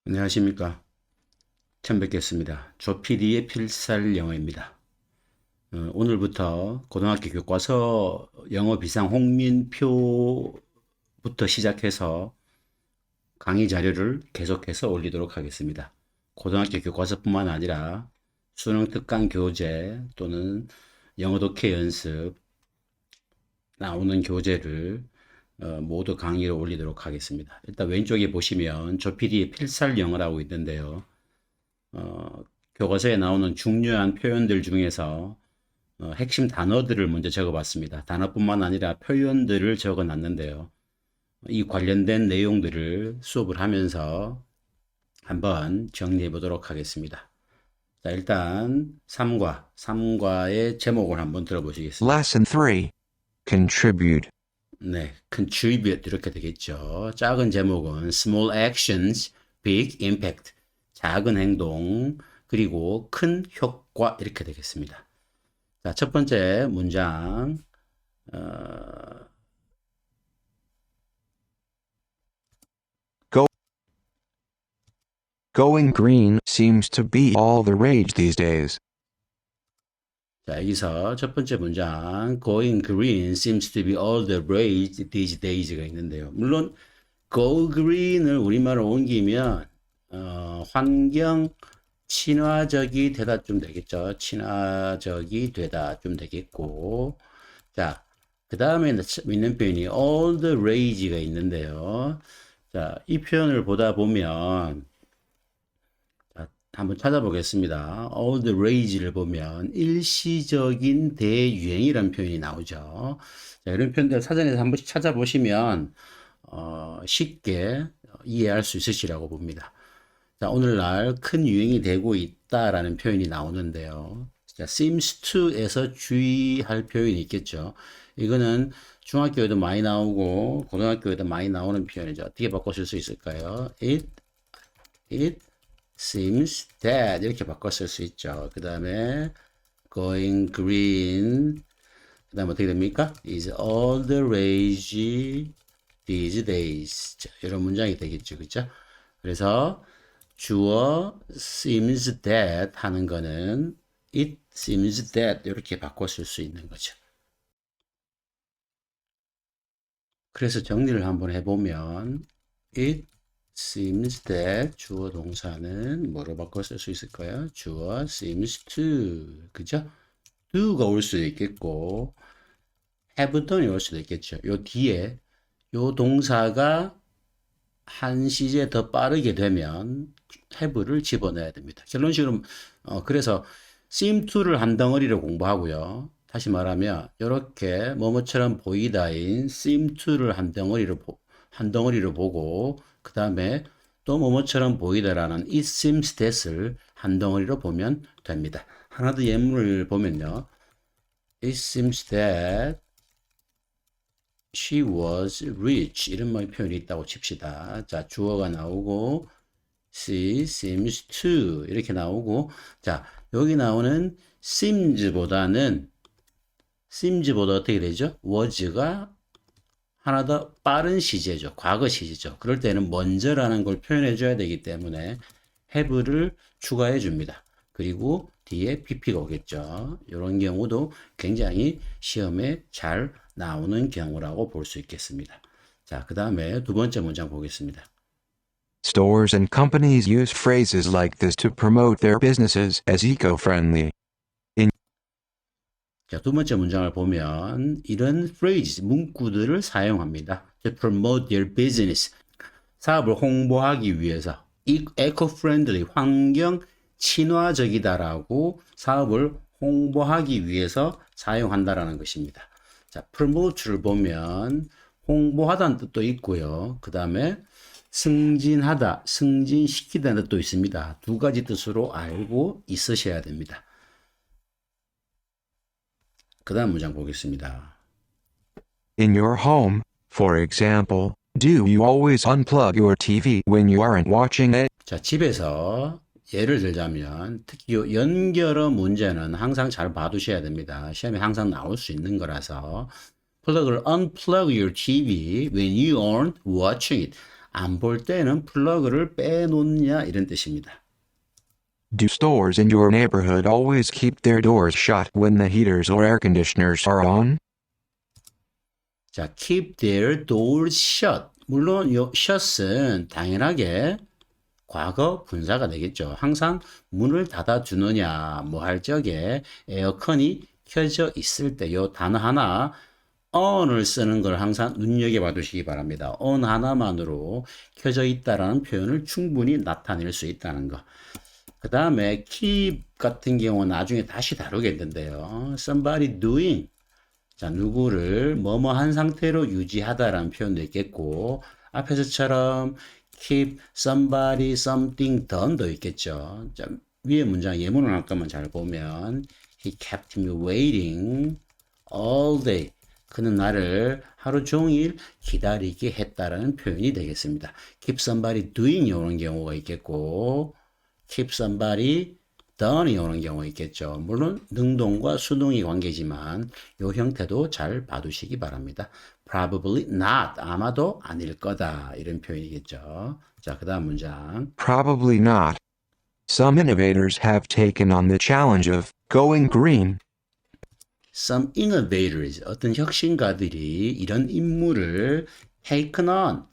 안녕하십니까. 처음 뵙겠습니다. 조PD의 필살 영어입니다. 오늘부터 고등학교 교과서 영어 비상 홍민표부터 시작해서 강의 자료를 계속해서 올리도록 하겠습니다. 고등학교 교과서뿐만 아니라 수능 특강 교재 또는 영어 독해 연습 나오는 교재를 모두 강의로 올리도록 하겠습니다. 일단 왼쪽에 보시면 조PD의 필살 영어라고 있는데요. 교과서에 나오는 중요한 표현들 중에서 핵심 단어들을 먼저 적어봤습니다. 단어뿐만 아니라 표현들을 적어놨는데요. 이 관련된 내용들을 수업을 하면서 한번 정리해 보도록 하겠습니다. 자, 일단 3과의 제목을 한번 들어보시겠습니다. Lesson 3. Contribute. 네, contribute 이렇게 되겠죠. 작은 제목은 small actions, big impact. 작은 행동, 그리고 큰 효과 이렇게 되겠습니다. 자, 첫 번째 문장. Going green seems to be all the rage these days. 자, 여기서 첫 번째 문장 going green seems to be all the rage these days가 있는데요. 물론 go green을 우리말로 옮기면 환경 친화적이 되다 좀 되겠죠. 친화적이 되다 좀 되겠고. 자, 그 다음에 있는 표현이 all the rage가 있는데요. 자, 이 표현을 보다 보면 자, 한번 찾아보겠습니다. all the rage를 보면 일시적인 대유행이라는 표현이 나오죠. 자, 이런 표현들 사전에서 한 번씩 찾아보시면 쉽게 이해할 수 있으시라고 봅니다. 자, 오늘날 큰 유행이 되고 있다라는 표현이 나오는데요. 자, seems to에서 주의할 표현이 있겠죠. 이거는 중학교에도 많이 나오고 고등학교에도 많이 나오는 표현이죠. 어떻게 바꾸실 수 있을까요? It seems that 이렇게 바꿨을 수 있죠. 그 다음에 going green 그 다음에 어떻게 됩니까? is all the rage these days. 자, 이런 문장이 되겠죠. 그죠? 그래서 주어 seems that 하는 거는 it seems that 이렇게 바꿨을 수 있는 거죠. 그래서 정리를 한번 해보면 it seems that 주어 동사는 뭐로 바꿔 쓸 수 있을까요? 주어 seems to 그죠? do가 올 수도 있겠고 have done이 올 수도 있겠죠. 요 뒤에 요 동사가 한 시제 더 빠르게 되면 have를 집어넣어야 됩니다. 결론식으로 그래서 seem to를 한 덩어리로 공부하고요. 다시 말하면 이렇게 뭐뭐처럼 보이다인 seem to를 한 덩어리로 보고 그 다음에 또 뭐뭐처럼 보이다라는 it seems that을 한 덩어리로 보면 됩니다. 하나 더 예문을 보면요. It seems that she was rich 이런 표현이 있다고 칩시다. 자, 주어가 나오고 she seems to 이렇게 나오고 자, 여기 나오는 seems보다 어떻게 되죠? was가 하나 더 빠른 시제죠. 과거 시제죠. 그럴 때는 먼저라는 걸 표현해 줘야 되기 때문에 have를 추가해 줍니다. 그리고 뒤에 pp가 오겠죠. 이런 경우도 굉장히 시험에 잘 나오는 경우라고 볼 수 있겠습니다. 자, 그 다음에 두 번째 문장 보겠습니다. Stores and companies use phrases like this to promote their businesses as eco-friendly. 자, 두 번째 문장을 보면 이런 phrase, 문구들을 사용합니다. To promote their business. 사업을 홍보하기 위해서 eco-friendly, 환경 친화적이다라고 사업을 홍보하기 위해서 사용한다라는 것입니다. 자, promote를 보면 홍보하다는 뜻도 있고요. 그 다음에 승진하다, 승진시키다는 뜻도 있습니다. 두 가지 뜻으로 알고 있으셔야 됩니다. 그 다음 문장 보겠습니다. In your home, for example, do you always unplug your TV when you aren't watching it? 자, 집에서 예를 들자면 특히 요 연결어 문제는 항상 잘 봐두셔야 됩니다. 시험에 항상 나올 수 있는 거라서 unplug your TV when you aren't watching it. 안 볼 때는 플러그를 빼놓냐 이런 뜻입니다. Do stores in your neighborhood always keep their doors shut when the heaters or air conditioners are on? 자, keep their doors shut. 물론 요 shut은 당연하게 과거 분사가 되겠죠. 항상 문을 닫아 주느냐 뭐 할 적에 에어컨이 켜져 있을 때 요 단어 하나 on을 쓰는 걸 항상 눈여겨봐 두시기 바랍니다. on 하나만으로 켜져 있다라는 표현을 충분히 나타낼 수 있다는 거. 그 다음에 keep 같은 경우는 나중에 다시 다루겠는데요. somebody doing. 자, 누구를 뭐뭐 한 상태로 유지하다라는 표현도 있겠고, 앞에서처럼 keep somebody something done도 있겠죠. 자, 위에 문장 예문을 아까만 잘 보면 he kept me waiting all day. 그는 나를 하루 종일 기다리게 했다라는 표현이 되겠습니다. keep somebody doing이 오는 경우가 있겠고, keep somebody done이 오는 경우가 있겠죠. 물론 능동과 수동이 관계지만 이 형태도 잘 봐두시기 바랍니다. probably not, 아마도 아닐 거다 이런 표현이겠죠. 자, 그 다음 문장. Probably not. Some innovators have taken on the challenge of going green. Some innovators, 어떤 혁신가들이 이런 임무를 take on.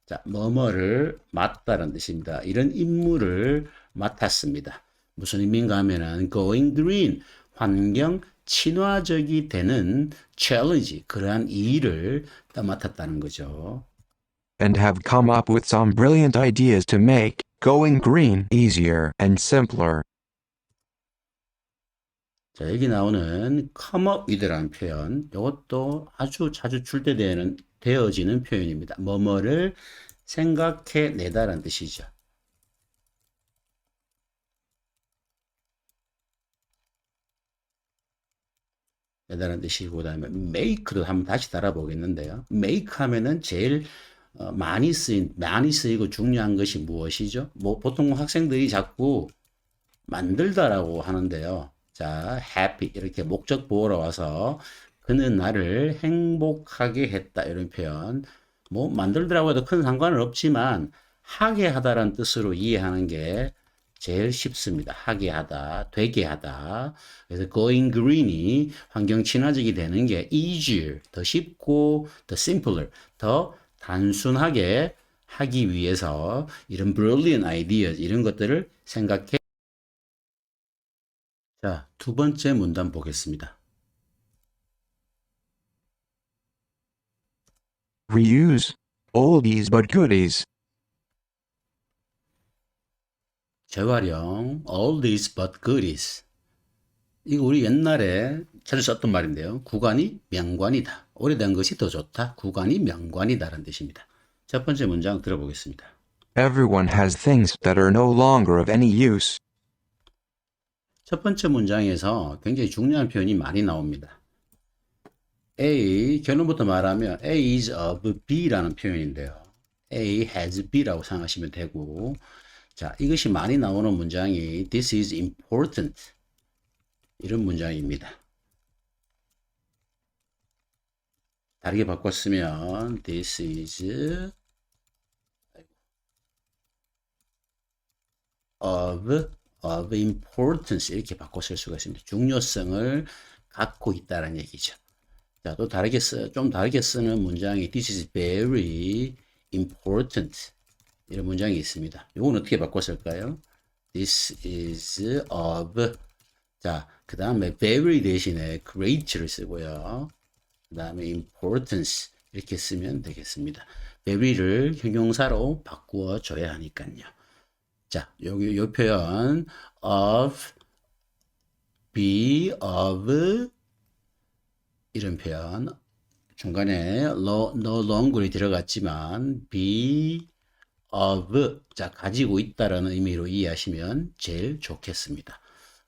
자, 뭐뭐를 맡다라는 뜻입니다. 이런 임무를 맡았습니다. 무슨 의미인가 하면은 going green, 환경 친화적이 되는 챌린지, 그러한 일을 맡았다는 거죠. And have come up with some brilliant ideas to make going green easier and simpler. 자, 여기 나오는 come up with라는 표현, 이것도 아주 자주 되어지는 표현입니다. 뭐뭐를 생각해내다라는 뜻이죠. 내다라는 뜻이고, 그 다음에 make도 한번 다시 달아보겠는데요. make 하면은 제일 많이 쓰이고 중요한 것이 무엇이죠? 뭐 보통 학생들이 자꾸 만들다라고 하는데요. 자, happy 이렇게 목적 보호로 와서 그는 나를 행복하게 했다 이런 표현. 뭐 만들더라고 해도 큰 상관은 없지만 하게 하다라는 뜻으로 이해하는 게 제일 쉽습니다. 하게 하다, 되게 하다. 그래서 going green이 환경 친화적이 되는 게 easier, 더 쉽고 더 simpler, 더 단순하게 하기 위해서 이런 brilliant ideas 이런 것들을 생각해. 자, 두 번째 문단 보겠습니다. Reuse oldies but goodies. 재활용, all these but goodies. 이거 우리 옛날에 자주 썼던 말인데요. 구간이 명관이다. 오래된 것이 더 좋다. 구간이 명관이다라는 뜻입니다. 첫 번째 문장 들어보겠습니다. Everyone has things that are no longer of any use. 첫 번째 문장에서 굉장히 중요한 표현이 많이 나옵니다. A, 결론부터 말하면 A is of B라는 표현인데요. A has B라고 생각하시면 되고, 자, 이것이 많이 나오는 문장이 This is important. 이런 문장입니다. 다르게 바꿨으면 This is of importance 이렇게 바꿔 쓸 수가 있습니다. 중요성을 갖고 있다는 얘기죠. 자, 또 좀 다르게 쓰는 문장이 This is very important. 이런 문장이 있습니다. 이건 어떻게 바꿔 쓸까요? This is of. 자, 그 다음에 very 대신에 great를 쓰고요. 그 다음에 importance 이렇게 쓰면 되겠습니다. very를 형용사로 바꾸어 줘야 하니까요. 자, 여기 요 표현 of, be of 이런 표현 중간에 no longer이 들어갔지만 be of 자 가지고 있다라는 의미로 이해하시면 제일 좋겠습니다.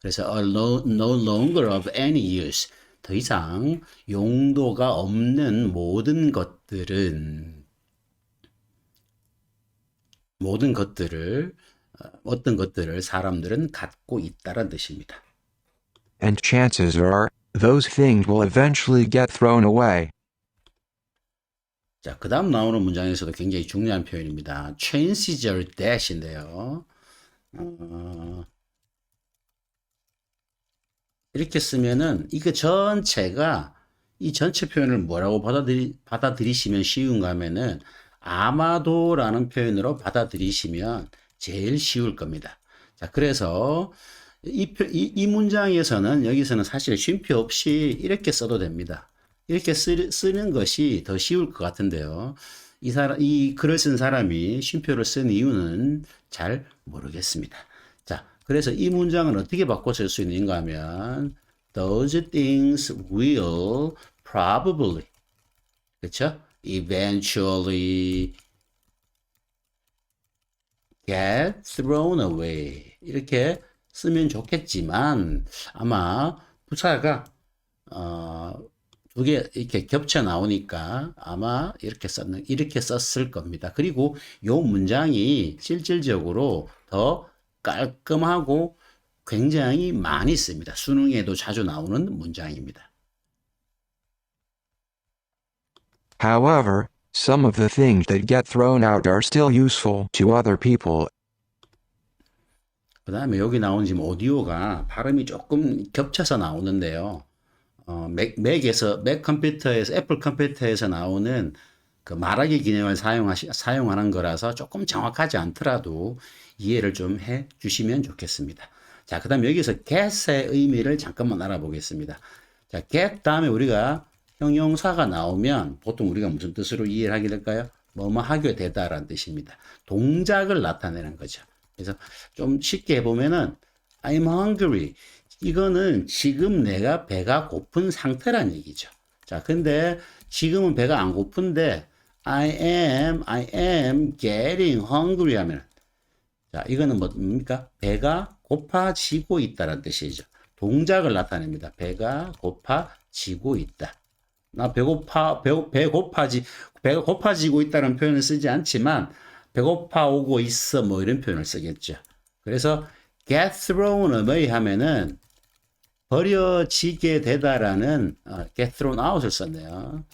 그래서 no longer of any use 더 이상 용도가 없는 모든 것들을 어떤 것들을 사람들은 갖고 있다는 뜻입니다. And chances are, those things will eventually get thrown away. 자, 그 다음 나오는 문장에서도 굉장히 중요한 표현입니다. chances are that인데요. 이렇게 쓰면은 이거 전체가 이 전체 표현을 뭐라고 받아들이시면 쉬운가 하면은 아마도라는 표현으로 받아들이시면 제일 쉬울 겁니다. 자, 그래서 이 문장에서는 여기서는 사실 쉼표 없이 이렇게 써도 됩니다. 이렇게 쓰는 것이 더 쉬울 것 같은데요. 이 글을 쓴 사람이 쉼표를 쓴 이유는 잘 모르겠습니다. 자, 그래서 이 문장은 어떻게 바꿔 쓸 수 있는가 하면 those things will probably, 그렇죠? eventually get thrown away 이렇게 쓰면 좋겠지만 아마 부사가 두 개 이렇게 겹쳐 나오니까 아마 이렇게 썼을 겁니다. 그리고 요 문장이 실질적으로 더 깔끔하고 굉장히 많이 씁니다. 수능에도 자주 나오는 문장입니다. However, some of the things that get thrown out are still useful to other people. 그 다음에 여기 나온 지금 오디오가 발음이 조금 겹쳐서 나오는데요. 맥 컴퓨터에서, 애플 컴퓨터에서 나오는 그 말하기 기능을 사용하는 거라서 조금 정확하지 않더라도 이해를 좀 해 주시면 좋겠습니다. 자, 그 다음에 여기서 get의 의미를 잠깐만 알아보겠습니다. 자, get 다음에 우리가 형용사가 나오면 보통 우리가 무슨 뜻으로 이해를 하게 될까요? 뭐뭐 하게 되다라는 뜻입니다. 동작을 나타내는 거죠. 그래서 좀 쉽게 해보면은 I'm hungry. 이거는 지금 내가 배가 고픈 상태란 얘기죠. 자, 근데 지금은 배가 안 고픈데 I am getting hungry 하면 자, 이거는 뭡니까? 배가 고파지고 있다는 뜻이죠. 동작을 나타냅니다. 배가 고파지고 있다. 배가 고파지고 있다는 표현을 쓰지 않지만 배고파 오고 있어 뭐 이런 표현을 쓰겠죠. 그래서 get thrown away 하면은 버려지게 되다라는 get thrown out을 썼네요.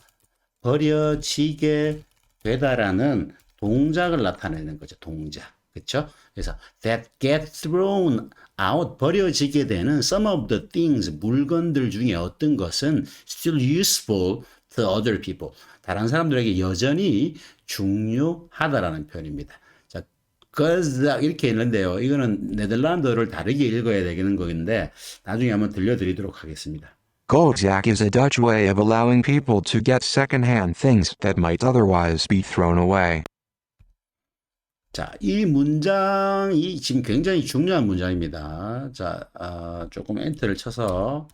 버려지게 되다라는 동작을 나타내는 거죠. 동작. 그렇죠? 그래서 that get thrown out 버려지게 되는 some of the things 물건들 중에 어떤 것은 still useful to other people. 다른 사람들에게 여전히 중요하다라는 표현입니다. 자, kozak 이렇게 있는데요. 이거는 네덜란드어를 다르게 읽어야 되는 거인데 나중에 한번 들려드리도록 하겠습니다. Gojak is a Dutch way of allowing people to get second-hand things that might otherwise be thrown away. 자, 이 문장이 지금 굉장히 중요한 문장입니다. 자, 조금 엔터를 쳐서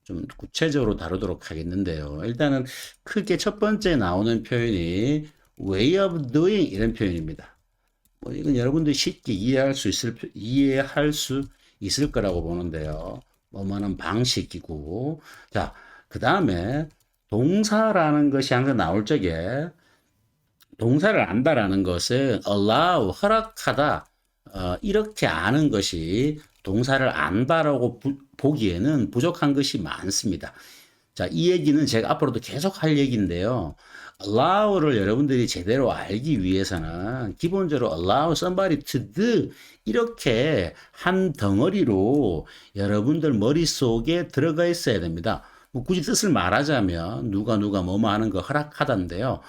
좀 구체적으로 다루도록 하겠는데요. 일단은 크게 첫 번째 나오는 표현이 way of doing 이런 표현입니다. 뭐 이건 여러분들이 쉽게 이해할 수 있을 거라고 보는데요. 뭐뭐는 방식이고, 자, 그 다음에 동사라는 것이 항상 나올 적에 동사를 안다라는 것은 allow, 허락하다, 이렇게 아는 것이 동사를 안다라고 보기에는 부족한 것이 많습니다. 자, 이 얘기는 제가 앞으로도 계속 할 얘기인데요. allow를 여러분들이 제대로 알기 위해서는 기본적으로 allow somebody to do 이렇게 한 덩어리로 여러분들 머릿속에 들어가 있어야 됩니다. 뭐 굳이 뜻을 말하자면 누가 뭐뭐 하는 거 허락하다인데요.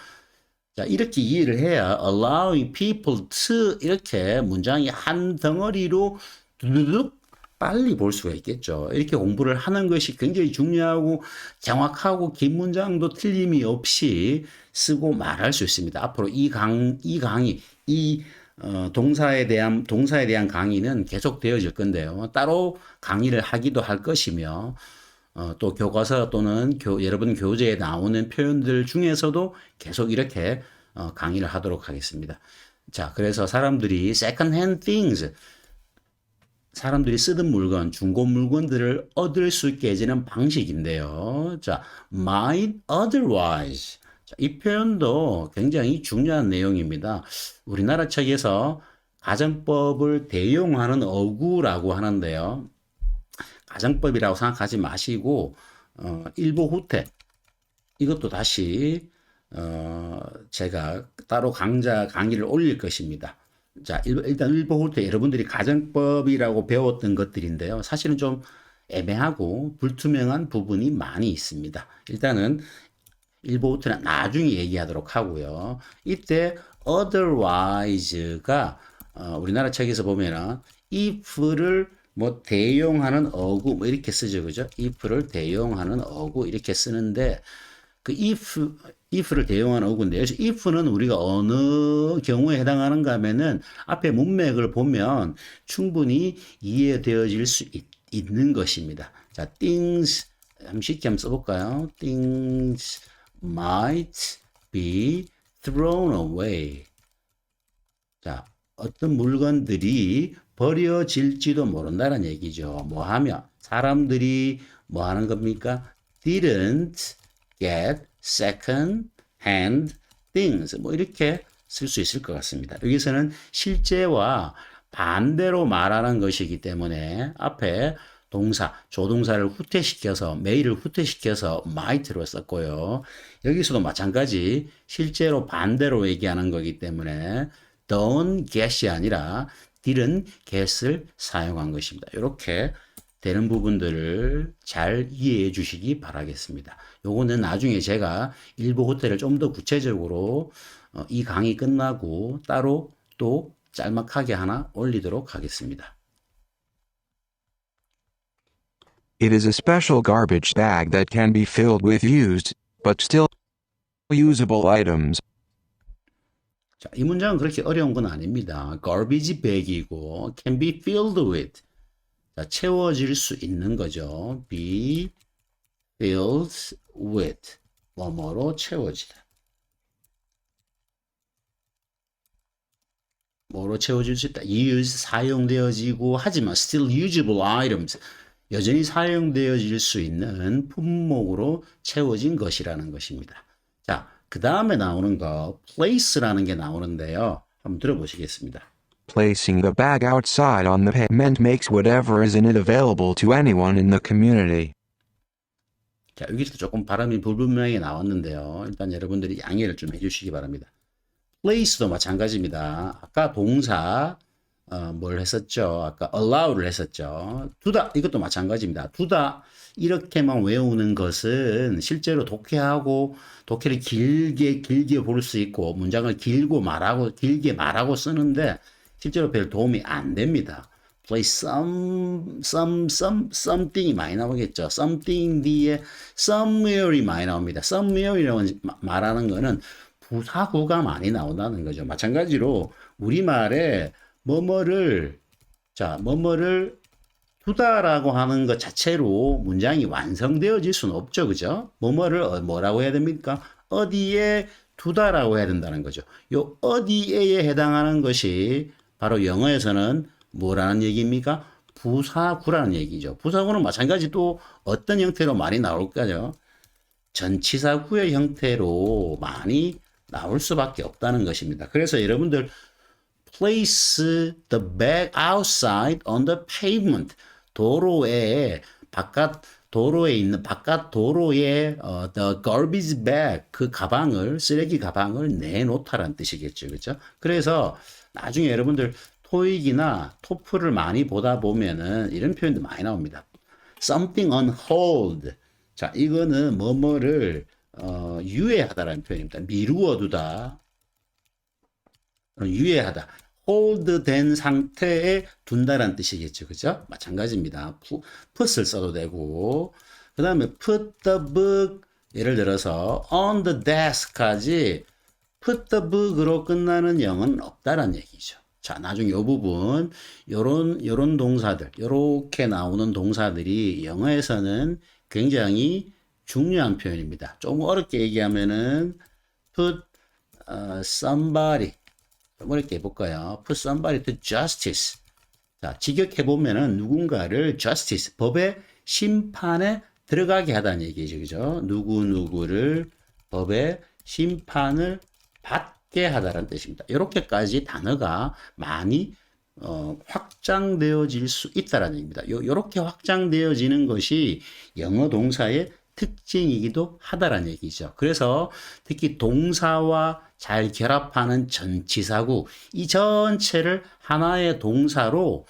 자, 이렇게 이해를 해야 allowing people to 이렇게 문장이 한 덩어리로 두두둑 빨리 볼 수가 있겠죠. 이렇게 공부를 하는 것이 굉장히 중요하고 정확하고 긴 문장도 틀림이 없이 쓰고 말할 수 있습니다. 앞으로 이 강의, 동사에 대한 강의는 계속 되어질 건데요. 따로 강의를 하기도 할 것이며, 또 교과서 또는 여러분 교재에 나오는 표현들 중에서도 계속 이렇게 강의를 하도록 하겠습니다. 자, 그래서 사람들이 second hand things, 사람들이 쓰던 물건, 중고 물건들을 얻을 수 있게 해주는 방식인데요. 자, might otherwise. 자, 이 표현도 굉장히 중요한 내용입니다. 우리나라 책에서 가정법을 대용하는 어구라고 하는데요. 가정법이라고 생각하지 마시고 일보 후퇴 이것도 다시 제가 따로 강의를 올릴 것입니다. 자, 일단 일보 때 여러분들이 가정법이라고 배웠던 것들인데요. 사실은 좀 애매하고 불투명한 부분이 많이 있습니다. 일단은 일보호트는 나중에 얘기하도록 하고요. 이때 otherwise가 우리나라 책에서 보면은 if를 뭐 대용하는 어구 뭐 이렇게 쓰죠, 그죠? if를 대용하는 어구 이렇게 쓰는데 그 if를 대용하는 어구인데 여기서 if는 우리가 어느 경우에 해당하는가 하면은 앞에 문맥을 보면 충분히 이해되어질 수 있는 것입니다. 자, things 한번 쉽게 한번 써볼까요? things might be thrown away. 자, 어떤 물건들이 버려질지도 모른다는 얘기죠. 뭐 하면 사람들이 뭐 하는 겁니까? didn't get second hand things. 뭐 이렇게 쓸 수 있을 것 같습니다. 여기서는 실제와 반대로 말하는 것이기 때문에 앞에 동사, 조동사를 후퇴시켜서, 메이를 후퇴시켜서 might로 썼고요. 여기서도 마찬가지 실제로 반대로 얘기하는 거기 때문에 don't get이 아니라 didn't get을 사용한 것입니다. 이렇게 되는 부분들을 잘 이해해 주시기 바라겠습니다. 요거는 나중에 제가 일부 호텔을 좀 더 구체적으로 이 강의 끝나고 따로 또 짤막하게 하나 올리도록 하겠습니다. It is a special garbage bag that can be filled with used, but still usable items. 자, 이 문장은 그렇게 어려운 건 아닙니다. garbage bag이고 can be filled with. 자, 채워질 수 있는 거죠. be filled with. 뭐뭐로 채워지다. 뭐로 채워질 수 있다. use, 사용되어지고 하지만 still usable items. 여전히 사용되어질 수 있는 품목으로 채워진 것이라는 것입니다. 자, 그 다음에 나오는 거 place라는 게 나오는데요. 한번 들어보시겠습니다. Placing the bag outside on the pavement makes whatever is in it available to anyone in the community. 자, 여기서 조금 발음이 불분명하게 나왔는데요. 일단 여러분들이 양해를 좀 해주시기 바랍니다. place도 마찬가지입니다. 아까 동사 뭘 했었죠? 아까 allow를 했었죠. 두다 이것도 마찬가지입니다. 두다 이렇게만 외우는 것은 실제로 독해를 길게 볼 수 있고 문장을 길게 말하고 쓰는데 실제로 별 도움이 안 됩니다. place something이 많이 나오겠죠. something 뒤에 somewhere이 많이 나옵니다. somewhere이라고 말하는 거는 부사구가 많이 나온다는 거죠. 마찬가지로 우리말에 뭐뭐를 두다라고 하는 것 자체로 문장이 완성되어질 수는 없죠. 그죠? 뭐뭐를 뭐라고 해야 됩니까? 어디에 두다라고 해야 된다는 거죠. 요 어디에에 해당하는 것이 바로 영어에서는 뭐라는 얘기입니까? 부사구라는 얘기죠. 부사구는 마찬가지 또 어떤 형태로 많이 나올까요? 전치사구의 형태로 많이 나올 수밖에 없다는 것입니다. 그래서 여러분들 place the bag outside on the pavement. 바깥 도로에 the garbage bag 쓰레기 가방을 내놓다라는 뜻이겠죠. 그렇죠? 그래서 나중에 여러분들 토익이나 토플을 많이 보다 보면은 이런 표현도 많이 나옵니다. something on hold. 자, 이거는 뭐뭐를 유예하다라는 표현입니다. 미루어 두다. 유예하다. hold 된 상태에 둔다라는 뜻이겠죠. 그죠? 마찬가지입니다. put을 써도 되고, 그 다음에 put the book, 예를 들어서 on the desk까지 put the book으로 끝나는 영은 없다라는 얘기죠. 자, 나중에 이 부분, 요런 동사들, 요렇게 나오는 동사들이 영어에서는 굉장히 중요한 표현입니다. 좀 어렵게 얘기하면은 put somebody, 좀 어렵게 해볼까요? Put somebody to justice. 자, 직역해보면은 누군가를 justice, 법의 심판에 들어가게 하다는 얘기죠. 그죠? 누구누구를 법의 심판을 받게 하다라는 뜻입니다. 이렇게까지 단어가 많이 확장되어질 수 있다라는 얘기입니다. 요렇게 확장되어지는 것이 영어 동사의 특징이기도 하다라는 얘기죠. 그래서 특히 동사와 잘 결합하는 전치사구 이 전체를 하나의 동사로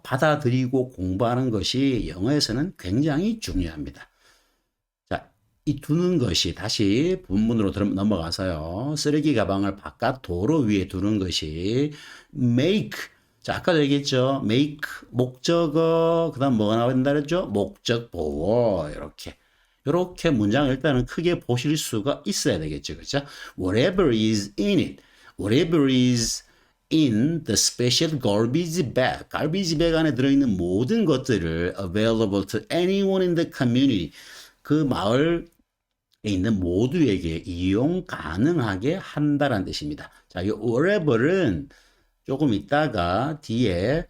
받아들이고 공부하는 것이 영어에서는 굉장히 중요합니다. 자, 이 두는 것이 다시 본문으로 넘어가서요. 쓰레기 가방을 바깥 도로 위에 두는 것이 make. 자, 아까도 얘기했죠. make 목적어 그다음 뭐가 나와야 된다 그랬죠? 목적 보어 이렇게 문장을 일단은 크게 보실 수가 있어야 되겠죠. 그죠? Whatever is in it. Whatever is in the special garbage bag. garbage bag 안에 들어있는 모든 것들을 available to anyone in the community. 그 마을에 있는 모두에게 이용 가능하게 한다라는 뜻입니다. 자, 이 whatever은 조금 있다가 뒤에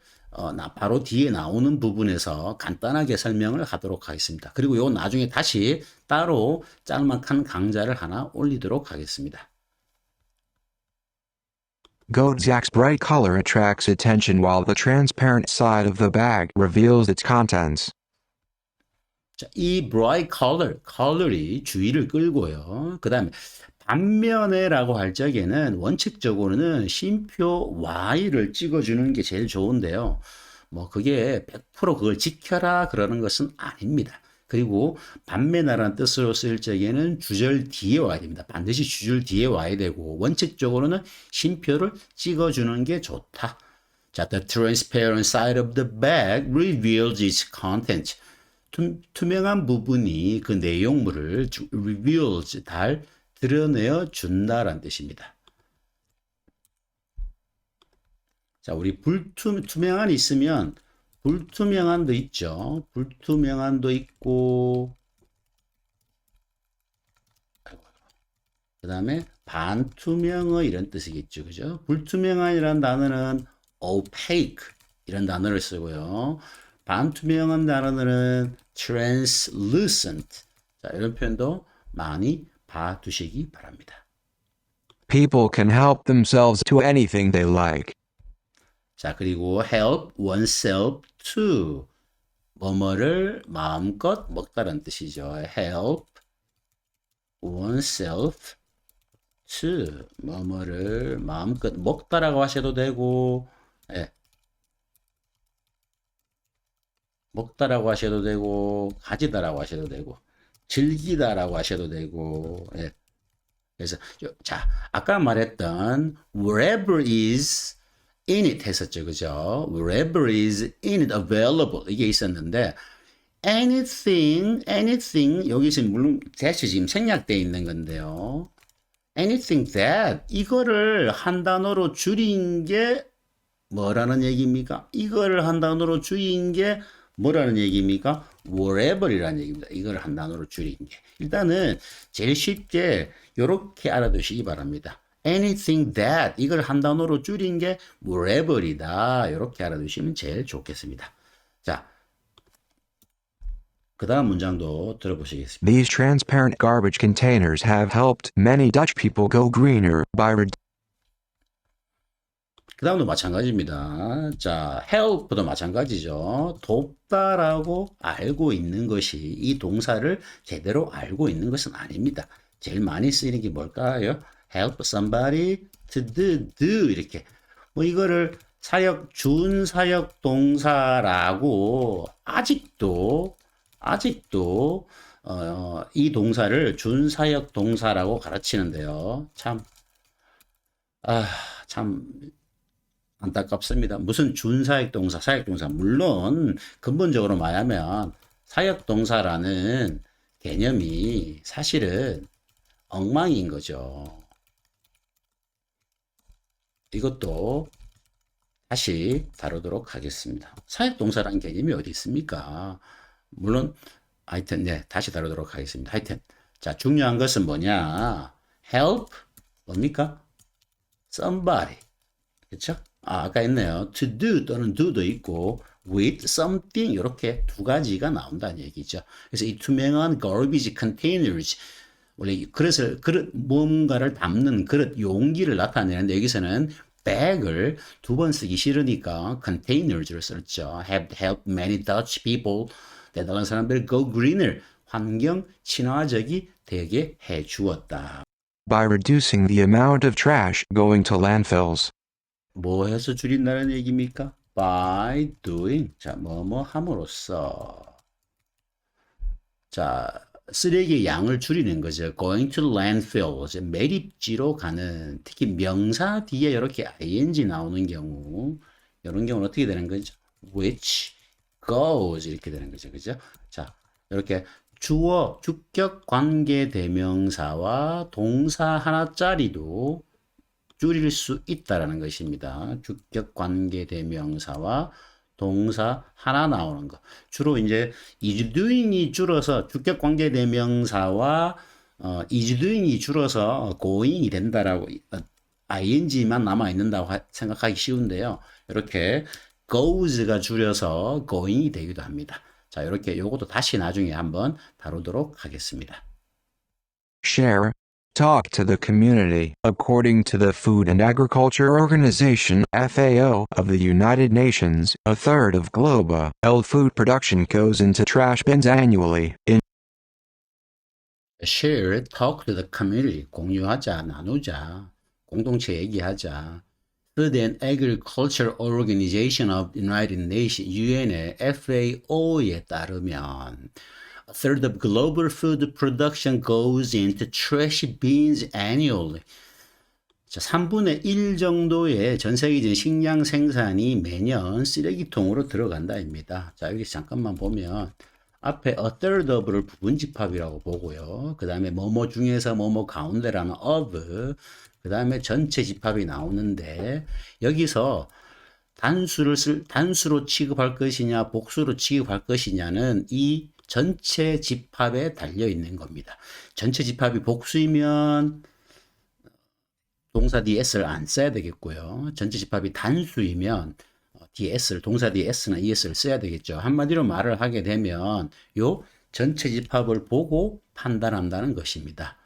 바로 뒤에 나오는 부분에서 간단하게 설명을 하도록 하겠습니다. 그리고 요 나중에 다시 따로 짤막한 강좌를 하나 올리도록 하겠습니다. Godzak's bright color attracts attention while the transparent side of the bag reveals its contents. 자, 이 bright color이 주의를 끌고요. 그 다음에 반면에라고 할 적에는 원칙적으로는 쉼표 Y를 찍어주는 게 제일 좋은데요. 뭐 그게 100% 그걸 지켜라 그러는 것은 아닙니다. 그리고 반면이라는 뜻으로 쓸 적에는 주절 뒤에 와야 됩니다. 반드시 주절 뒤에 와야 되고 원칙적으로는 쉼표를 찍어주는 게 좋다. 자, the transparent side of the bag reveals its content. 투명한 부분이 그 내용물을 reveals 드러내어 준다라는 뜻입니다. 자, 우리 투명한 있으면 불투명한도 있죠. 불투명한도 있고 그 다음에 반투명어 이런 뜻이겠죠. 그죠? 불투명한이라는 단어는 opaque 이런 단어를 쓰고요. 반투명한 단어는 translucent. 자, 이런 표현도 많이 봐두시기 바랍니다. People can help themselves to anything they like. 자, 그리고 help oneself to 뭐뭐를 마음껏 먹다라는 뜻이죠. help oneself to 뭐뭐를 마음껏 먹다라고 하셔도 되고, 예. 먹다라고 하셔도 되고, 가지다라고 하셔도 되고, 즐기다라고 하셔도 되고, 예. 그래서 자, 아까 말했던 wherever is in it 했었죠, 그죠? wherever is in it available 이게 있었는데 anything 여기 지금 물론 대시 지금 생략되어 있는 건데요. anything that 이거를 한 단어로 줄인 게 뭐라는 얘기입니까? 이거를 한 단어로 줄인 게 뭐라는 얘기입니까? wherever이라는 얘기입니다. 이걸 한 단어로 줄인 게. 일단은 제일 쉽게 이렇게 알아두시기 바랍니다. anything that 이걸 한 단어로 줄인 게 wherever이다. 이렇게 알아두시면 제일 좋겠습니다. 자, 그 다음 문장도 들어보시겠습니다. These transparent garbage containers have helped many Dutch people go greener by 그 다음도 마찬가지입니다. 자, help도 마찬가지죠. 돕다라고 알고 있는 것이 이 동사를 제대로 알고 있는 것은 아닙니다. 제일 많이 쓰이는 게 뭘까요? help somebody to do 이렇게. 뭐 이거를 준사역 동사라고 아직도 이 동사를 준사역 동사라고 가르치는데요. 참 안타깝습니다. 무슨 준사역 동사, 사역 동사. 물론 근본적으로 말하면 사역 동사라는 개념이 사실은 엉망인 거죠. 이것도 다시 다루도록 하겠습니다. 사역 동사라는 개념이 어디 있습니까? 물론 하여튼 네, 다시 다루도록 하겠습니다. 하여튼 자, 중요한 것은 뭐냐? help 뭡니까? somebody. 그렇죠? 아까 했네요. to do 또는 do도 있고 with something 이렇게 두 가지가 나온다는 얘기죠. 그래서 이 투명한 garbage containers 원래 그릇을 뭔가를 담는 그릇 용기를 나타내는데 여기서는 bag을 두 번 쓰기 싫으니까 containers를 썼죠. have helped many Dutch people 대단한 사람들 go greener 환경 친화적이 되게 해 주었다. by reducing the amount of trash going to landfills. 뭐 해서 줄인다는 얘기입니까? by doing. 자, 뭐뭐 함으로써. 자, 쓰레기의 양을 줄이는 거죠. going to landfill. 매립지로 가는, 특히 명사 뒤에 이렇게 ing 나오는 경우, 이런 경우는 어떻게 되는 거죠? which goes 이렇게 되는 거죠. 그죠? 자, 이렇게 주어, 주격 관계 대명사와 동사 하나짜리도 줄일 수 있다라는 것입니다. 주격 관계 대명사와 동사 하나 나오는 거. 주로 이제 is doing이 줄어서 주격 관계 대명사와 is doing이 줄어서 going이 된다라고 ing만 남아 있는다고 생각하기 쉬운데요. 이렇게 goes가 줄여서 going이 되기도 합니다. 자, 이렇게 요것도 다시 나중에 한번 다루도록 하겠습니다. Share. Talk to the community. According to the Food and Agriculture Organization (FAO) of the United Nations, a third of global food production goes into trash bins annually. In Share, talk to the community. 공유하자, 나누자, 공동체 얘기하자. Food and Agriculture Organization of the United Nations (UN의) FAO에 따르면 a third of global food production goes into trash bins annually. 자, 3분의 1 정도의 전 세계적인 식량 생산이 매년 쓰레기통으로 들어간다입니다. 자, 여기 잠깐만 보면 앞에 a third of를 부분집합이라고 보고요. 그 다음에 뭐뭐 중에서 뭐뭐 가운데라는 of, 그 다음에 전체 집합이 나오는데 여기서 단수로 취급할 것이냐 복수로 취급할 것이냐는 이 전체 집합에 달려 있는 겁니다. 전체 집합이 복수이면 동사 뒤에 s를 안 써야 되겠고요. 전체 집합이 단수이면 뒤에 s를, 동사 뒤에 s나 es를 써야 되겠죠. 한마디로 말을 하게 되면 요 전체 집합을 보고 판단한다는 것입니다.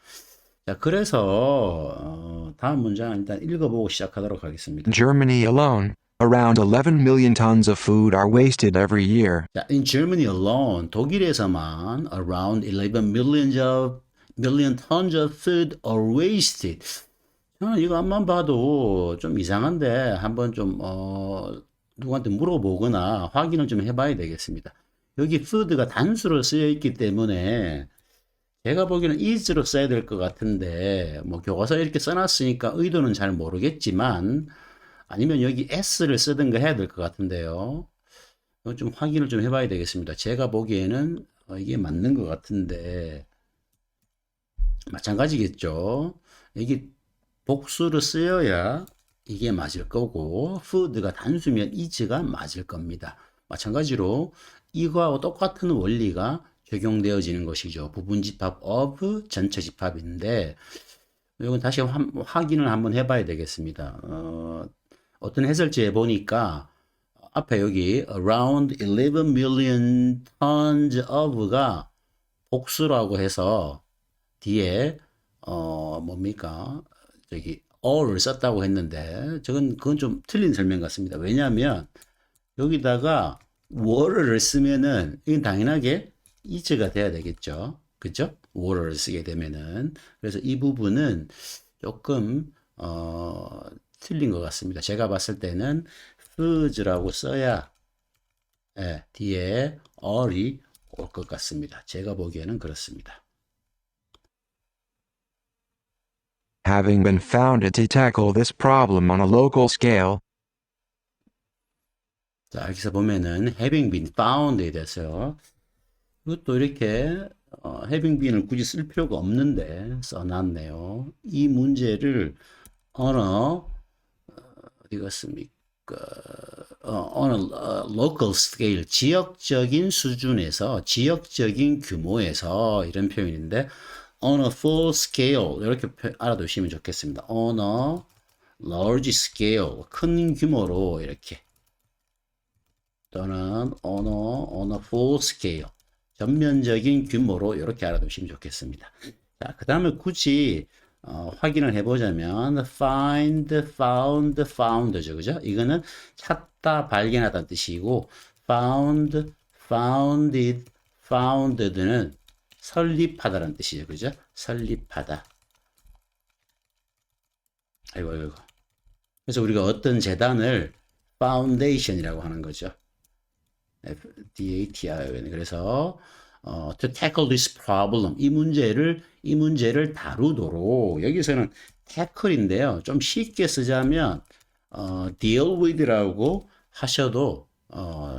자, 그래서 다음 문장 일단 읽어보고 시작하도록 하겠습니다. Germany alone, around 11 million tons of food are wasted every year. 자, in Germany alone, 독일에서만 around 11 million tons of food are wasted. 저는 이거 앞만 봐도 좀 이상한데 한번 좀 누구한테 물어보거나 확인을 좀 해봐야 되겠습니다. 여기 food가 단수로 쓰여 있기 때문에 제가 보기에는 is로 써야 될 것 같은데 뭐 교과서에 이렇게 써놨으니까 의도는 잘 모르겠지만 아니면 여기 s를 쓰든가 해야 될 것 같은데요. 좀 확인을 좀 해봐야 되겠습니다. 제가 보기에는 이게 맞는 것 같은데 마찬가지겠죠. 이게 복수로 쓰여야 이게 맞을 거고 food가 단수면 is가 맞을 겁니다. 마찬가지로 이거하고 똑같은 원리가 적용되어지는 것이죠. 부분집합 of 전체 집합인데 이건 다시 확인을 한번 해봐야 되겠습니다. 어떤 해설지에 보니까 앞에 여기 around 11 million tons of가 복수라고 해서 뒤에 뭡니까 저기 all을 썼다고 했는데 그건 좀 틀린 설명 같습니다. 왜냐하면 여기다가 water를 쓰면은 이건 당연하게 is가 돼야 되겠죠. 그죠? water를 쓰게 되면은 그래서 이 부분은 조금 틀린 것 같습니다. 제가 봤을 때는 foods라고 써야 뒤에 all이 올 것 같습니다. 제가 보기에는 그렇습니다. Having been founded to tackle this problem on a local scale, 자, 여기서 보면은 having been found에 대해서 이것도 이렇게 having been을 굳이 쓸 필요가 없는데 써놨네요. 이 문제를 어디 갔습니까? on a local scale, 지역적인 수준에서, 지역적인 규모에서 이런 표현인데 on a full scale 이렇게 알아두시면 좋겠습니다. on a large scale, 큰 규모로 이렇게 또는 on a full scale, 전면적인 규모로 이렇게 알아두시면 좋겠습니다. 자, 그 다음에 굳이 확인을 해보자면 find, found, found죠. 그죠? 이거는 찾다, 발견하다는 뜻이고 found, founded, founded는 설립하다라는 뜻이죠. 그죠? 설립하다. 아이고, 아이고. 그래서 우리가 어떤 재단을 foundation이라고 하는 거죠. DATI. 그래서 to tackle this problem, 이 문제를 다루도록, 여기서는 tackle인데요. 좀 쉽게 쓰자면 deal with라고 하셔도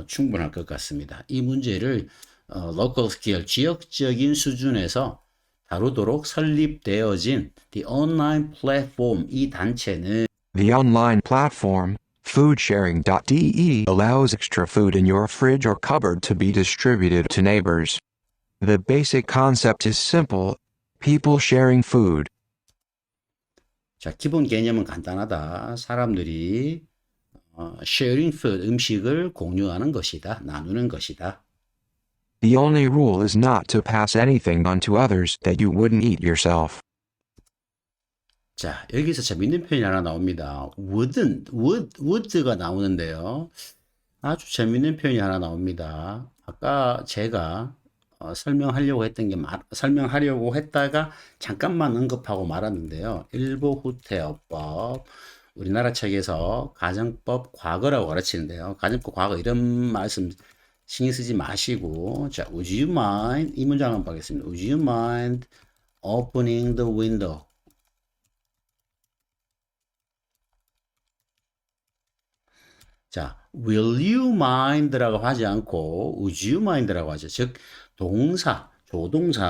충분할 것 같습니다. 이 문제를 local scale, 지역적인 수준에서 다루도록 설립되어진 the online platform, 이 단체는 The online platform, foodsharing.de, allows extra food in your fridge or cupboard to be distributed to neighbors. The basic concept is simple: people sharing food. 자, 기본 개념은 간단하다. 사람들이 sharing food, 음식을 공유하는 것이다. 나누는 것이다. The only rule is not to pass anything on to others that you wouldn't eat yourself. 자, 여기서 재밌는 표현이 하나 나옵니다. would가 나오는데요. 아주 재밌는 표현이 하나 나옵니다. 아까 제가 설명하려고 했다가 잠깐만 언급하고 말았는데요. 일부 후퇴어법, 우리나라 책에서 가정법 과거라고 가르치는데요. 가정법 과거 이런 말씀 신경 쓰지 마시고, 자, would you mind, 이 문장 한번 보겠습니다. Would you mind opening the window? 자, will you mind라고 하지 않고 would you mind라고 하죠. 즉, 조동사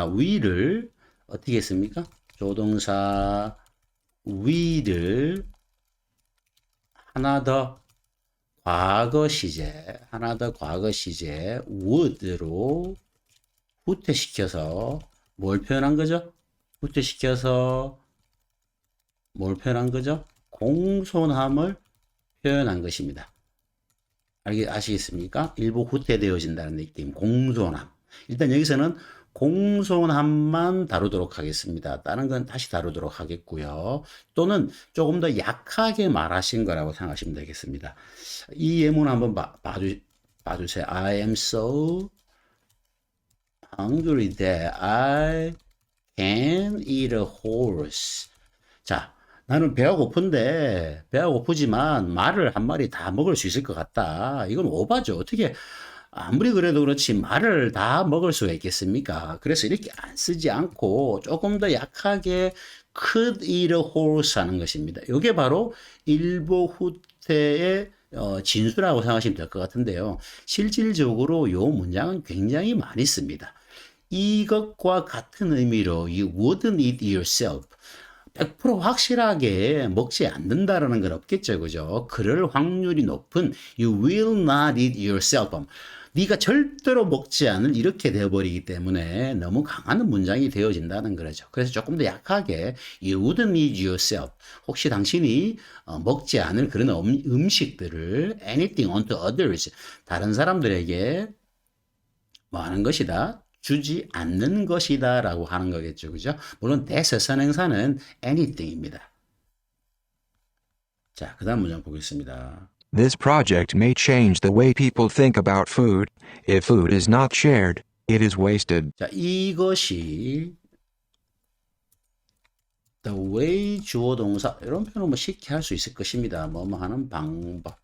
will을 어떻게 했습니까? 조동사 will을 하나 더 과거 시제 would로 후퇴시켜서 뭘 표현한 거죠? 공손함을 표현한 것입니다. 아시겠습니까? 일부 후퇴되어진다는 느낌, 공손함. 일단 여기서는 공손함만 다루도록 하겠습니다. 다른 건 다시 다루도록 하겠고요. 또는 조금 더 약하게 말하신 거라고 생각하시면 되겠습니다. 이 예문 한번 봐주세요. I am so hungry that I can eat a horse. 자, 나는 배가 고프지만 말을 한 마리 다 먹을 수 있을 것 같다. 이건 오바죠. 어떻게 아무리 그래도 그렇지 말을 다 먹을 수가 있겠습니까? 그래서 이렇게 안 쓰지 않고 조금 더 약하게 could eat a horse 하는 것입니다. 이게 바로 일부 후퇴의 진수라고 생각하시면 될 것 같은데요. 실질적으로 이 문장은 굉장히 많이 씁니다. 이것과 같은 의미로 you wouldn't eat yourself. 100% 확실하게 먹지 않는다라는 건 없겠죠. 그죠? 그럴 확률이 높은 you will not eat yourself. 네가 절대로 먹지 않을 이렇게 되어버리기 때문에 너무 강한 문장이 되어진다는 거죠. 그래서 조금 더 약하게 you wouldn't eat yourself. 혹시 당신이 먹지 않을 그런 음식들을 anything onto others. 다른 사람들에게 뭐 하는 것이다? 주지 않는 것이다 라고 하는 거겠죠. 그죠? 물론 대세선행사는 anything입니다. 자, 그 다음 문장 보겠습니다. This project may change the way people think about food. If food is not shared, it is wasted. 자, 이것이 the way 주어 동사 이런 표현을 뭐 쉽게 할 수 있을 것입니다. 뭐뭐 하는 방법.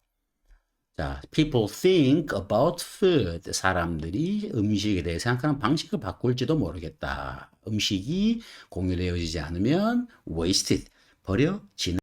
자, people think about food. 사람들이 음식에 대해 생각하는 방식을 바꿀지도 모르겠다. 음식이 공유되어지지 않으면 wasted, 버려지는